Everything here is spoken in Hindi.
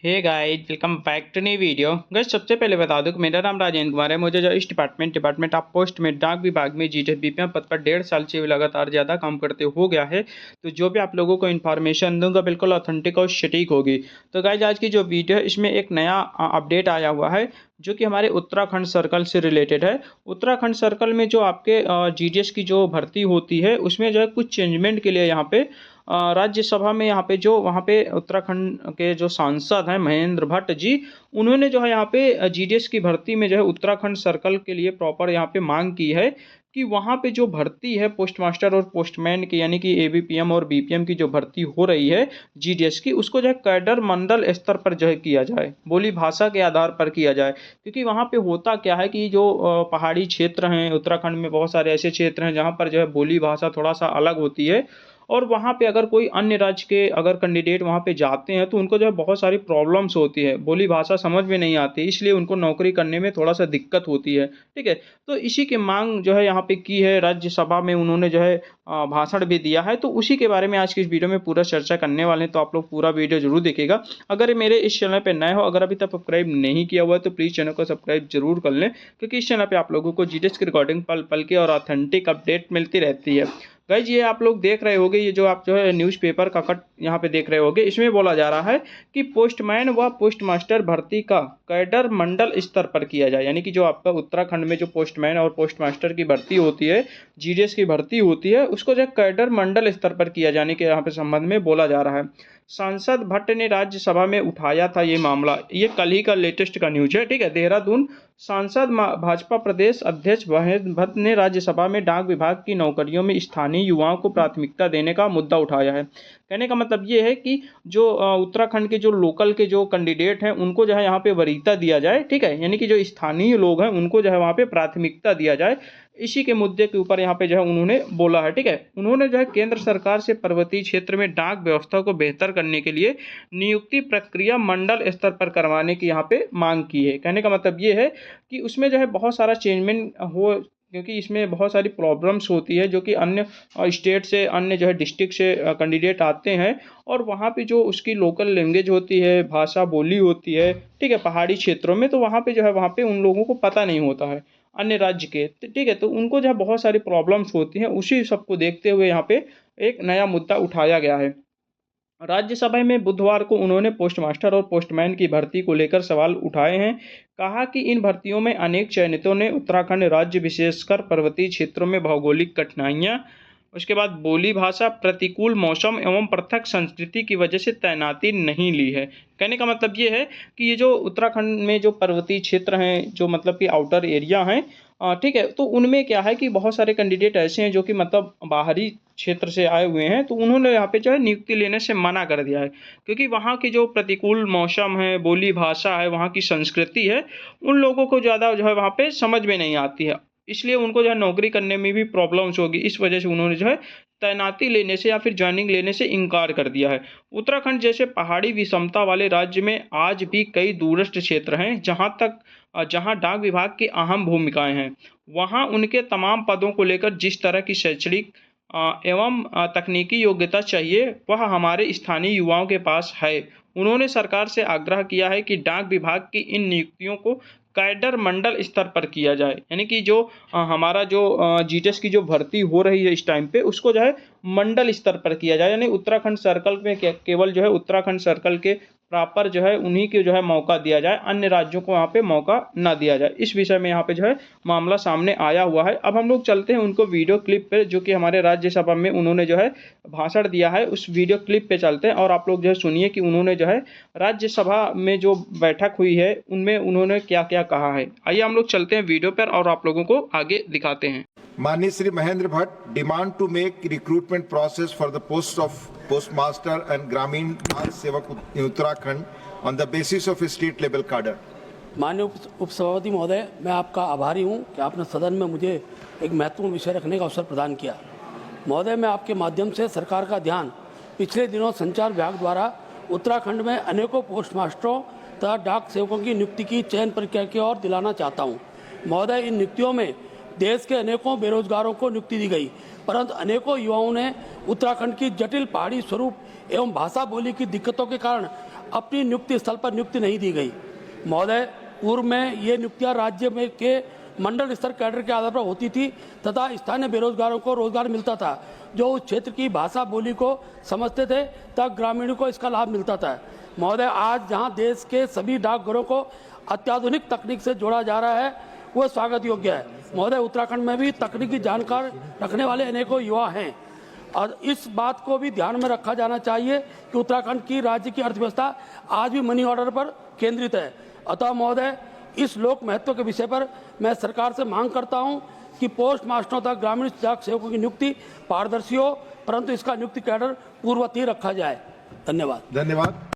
Hey guys, welcome back to new video. Guys, सबसे पहले बता दूं कि मेरा नाम राजेंद्र कुमार है। मुझे जो इस डिपार्टमेंट ऑफ पोस्ट में डाक विभाग में जीटे बीपीएम पद पर 1.5 साल से लगातार ज़्यादा काम करते हो गया है। तो जो भी आप लोगों को इन्फॉर्मेशन दूंगा बिल्कुल ऑथेंटिक और सटीक होगी। तो गाइस, आज की जो वीडियो है इसमें एक नया अपडेट आया हुआ है जो कि हमारे उत्तराखंड सर्कल से रिलेटेड है। उत्तराखंड सर्कल में जो आपके जीडीएस की जो भर्ती होती है उसमें जो है कुछ चेंजमेंट के लिए यहाँ पे राज्यसभा में यहाँ पे जो वहाँ पे उत्तराखंड के जो सांसद हैं महेंद्र भट्ट जी, उन्होंने जो है यहाँ पे जीडीएस की भर्ती में जो है उत्तराखंड सर्कल के लिए प्रॉपर यहाँ पे मांग की है कि वहाँ पे जो भर्ती है पोस्ट मास्टर और पोस्टमैन की, यानी कि एबीपीएम और बीपीएम की जो भर्ती हो रही है जीडीएस की, उसको जो है कैडर मंडल स्तर पर जो है किया जाए, बोली भाषा के आधार पर किया जाए। क्योंकि वहाँ पे होता क्या है कि जो पहाड़ी क्षेत्र हैं उत्तराखंड में, बहुत सारे ऐसे क्षेत्र हैं जहाँ पर जो है बोली भाषा थोड़ा सा अलग होती है। और वहाँ पे अगर कोई अन्य राज्य के अगर कैंडिडेट वहाँ पे जाते हैं तो उनको जो है बहुत सारी प्रॉब्लम्स होती है, बोली भाषा समझ में नहीं आती, इसलिए उनको नौकरी करने में थोड़ा सा दिक्कत होती है। ठीक है, तो इसी की मांग जो है यहाँ पे की है राज्यसभा में, उन्होंने जो है भाषण भी दिया है। तो उसी के बारे में आज की इस वीडियो में पूरा चर्चा करने वाले हैं, तो आप लोग पूरा वीडियो जरूर देखिएगा। अगर मेरे इस चैनल पर नए हो, अगर अभी तक सब्सक्राइब नहीं किया हुआ है तो प्लीज़ चैनल को सब्सक्राइब जरूर कर लें, क्योंकि इस चैनल पर आप लोगों को जीडीएस की रिकॉर्डिंग पल पल की और ऑथेंटिक अपडेट मिलती रहती है। गाइज, ये आप लोग देख रहे होंगे, ये जो आप जो है न्यूज़पेपर का कट यहाँ पे देख रहे होंगे, इसमें बोला जा रहा है कि पोस्टमैन व पोस्टमास्टर भर्ती का कैडर मंडल स्तर पर किया जाए। यानी कि जो आपका उत्तराखंड में जो पोस्टमैन और पोस्टमास्टर की भर्ती होती है, जीडीएस की भर्ती होती है, उसको जो कैडर मंडल स्तर पर किया जाने के यहाँ पे संबंध में बोला जा रहा है। सांसद भट्ट ने राज्यसभा में उठाया था ये मामला, ये कल ही का लेटेस्ट का न्यूज है। ठीक है, देहरादून सांसद भाजपा प्रदेश अध्यक्ष महेंद्र भट्ट ने राज्यसभा में डाक विभाग की नौकरियों में स्थानीय युवाओं को प्राथमिकता देने का मुद्दा उठाया है। कहने का मतलब ये है कि जो उत्तराखंड के जो लोकल के जो कैंडिडेट हैं उनको जो है यहाँ पे वरीयता दिया जाए। ठीक है, यानी कि जो स्थानीय लोग हैं उनको जो है वहाँ पे प्राथमिकता दिया जाए। इसी के मुद्दे के ऊपर यहाँ पे जो है उन्होंने बोला है। ठीक है, उन्होंने जो है केंद्र सरकार से पर्वतीय क्षेत्र में डाक व्यवस्था को बेहतर करने के लिए नियुक्ति प्रक्रिया मंडल स्तर पर करवाने की यहाँ पे मांग की है। कहने का मतलब ये है कि उसमें जो है बहुत सारा चेंजमेंट हो, क्योंकि इसमें बहुत सारी प्रॉब्लम्स होती है जो कि अन्य स्टेट से, अन्य जो है डिस्ट्रिक्ट से कैंडिडेट आते हैं और वहाँ पे जो उसकी लोकल लैंग्वेज होती है, भाषा बोली होती है, ठीक है, पहाड़ी क्षेत्रों में, तो वहाँ पे जो है वहाँ पे उन लोगों को पता नहीं होता है अन्य राज्य के। ठीक है, तो उनको जो है बहुत सारी प्रॉब्लम्स होती हैं। उसी सबको देखते हुए यहाँ पे एक नया मुद्दा उठाया गया है। राज्यसभा में बुधवार को उन्होंने पोस्टमास्टर और पोस्टमैन की भर्ती को लेकर सवाल उठाए हैं। कहा कि इन भर्तियों में अनेक चयनितों ने उत्तराखंड राज्य, विशेषकर पर्वतीय क्षेत्रों में भौगोलिक कठिनाइयां, उसके बाद बोली भाषा, प्रतिकूल मौसम एवं पृथक संस्कृति की वजह से तैनाती नहीं ली है। कहने का मतलब ये है कि ये जो उत्तराखंड में जो पर्वतीय क्षेत्र हैं, जो मतलब कि आउटर एरिया हैं, ठीक है, तो उनमें क्या है कि बहुत सारे कैंडिडेट ऐसे हैं जो कि मतलब बाहरी क्षेत्र से आए हुए हैं, तो उन्होंने यहाँ पे जो है नियुक्ति लेने से मना कर दिया है। क्योंकि वहाँ की जो प्रतिकूल मौसम है, बोली भाषा है, वहाँ की संस्कृति है, उन लोगों को ज़्यादा जो है वहाँ पे समझ में नहीं आती है, इसलिए उनको जो है नौकरी करने में भी प्रॉब्लम्स होगी। इस वजह से उन्होंने जो है तैनाती लेने से या फिर ज्वाइनिंग लेने से इनकार कर दिया है। उत्तराखंड जैसे पहाड़ी विषमता वाले राज्य में आज भी कई दूरस्थ क्षेत्र हैं जहां डाक विभाग की अहम भूमिकाएं हैं। वहां उनके तमाम पदों को लेकर जिस तरह की शैक्षणिक एवं तकनीकी योग्यता चाहिए वह हमारे स्थानीय युवाओं के पास है। उन्होंने सरकार से आग्रह किया है कि डाक विभाग की इन नियुक्तियों को कैडर मंडल स्तर पर किया जाए। यानी कि जो हमारा जो जीडीएस की जो भर्ती हो रही है इस टाइम पे, उसको जो है मंडल स्तर पर किया जाए। यानी उत्तराखंड सर्कल में केवल जो है उत्तराखंड सर्कल के प्रॉपर जो है उन्हीं के जो है मौका दिया जाए, अन्य राज्यों को वहाँ पे मौका ना दिया जाए। इस विषय में यहाँ पे जो है मामला सामने आया हुआ है। अब हम लोग चलते हैं उनको वीडियो क्लिप पे, जो कि हमारे राज्यसभा में उन्होंने जो है भाषण दिया है, उस वीडियो क्लिप पे चलते हैं और आप लोग जो है सुनिए कि उन्होंने जो है राज्यसभा में जो बैठक हुई है उनमें उन्होंने क्या क्या कहा है। आइए हम लोग चलते हैं वीडियो पर और आप लोगों को आगे दिखाते हैं। माननीय Shri Mahendra Bhatt demand to make recruitment process for the post of postmaster and Gramin Dak Sevak in Uttarakhand on the basis of state level cadre. माननीय उपसभापति महोदय, मैं आपका आभारी हूं कि आपने सदन में मुझे एक महत्वपूर्ण विषय रखने का अवसर प्रदान किया। महोदय, मैं आपके माध्यम से सरकार का ध्यान पिछले दिनों संचार विभाग द्वारा उत्तराखंड में अनेकों पोस्टमास्टरों तथा डाक सेवकों की नियुक्ति की चयन प्रक्रिया की ओर दिलाना चाहता हूँ। महोदय, इन नियुक्तियों में देश के अनेकों बेरोजगारों को नियुक्ति दी गई, परंतु अनेकों युवाओं ने उत्तराखंड की जटिल पहाड़ी स्वरूप एवं भाषा बोली की दिक्कतों के कारण अपनी नियुक्ति स्थल पर नियुक्ति नहीं दी गई। महोदय, पूर्व में ये नियुक्तियां राज्य में के मंडल स्तर कैडर के आधार पर होती थी तथा स्थानीय बेरोजगारों को रोजगार मिलता था जो उस क्षेत्र की भाषा बोली को समझते थे, तब ग्रामीणों को इसका लाभ मिलता था। महोदय, आज जहां देश के सभी डाकघरों को अत्याधुनिक तकनीक से जोड़ा जा रहा है वो स्वागत योग्य है। महोदय, उत्तराखंड में भी तकनीकी जानकार रखने वाले अनेकों युवा हैं और इस बात को भी ध्यान में रखा जाना चाहिए कि उत्तराखंड की राज्य की अर्थव्यवस्था आज भी मनी ऑर्डर पर केंद्रित है। अतः महोदय, इस लोक महत्व के विषय पर मैं सरकार से मांग करता हूं कि पोस्ट मास्टरों तथा ग्रामीण डाक सेवकों की नियुक्ति पारदर्शी हो, परंतु इसका नियुक्ति कैडर पूर्ववत ही रखा जाए। धन्यवाद। धन्यवाद।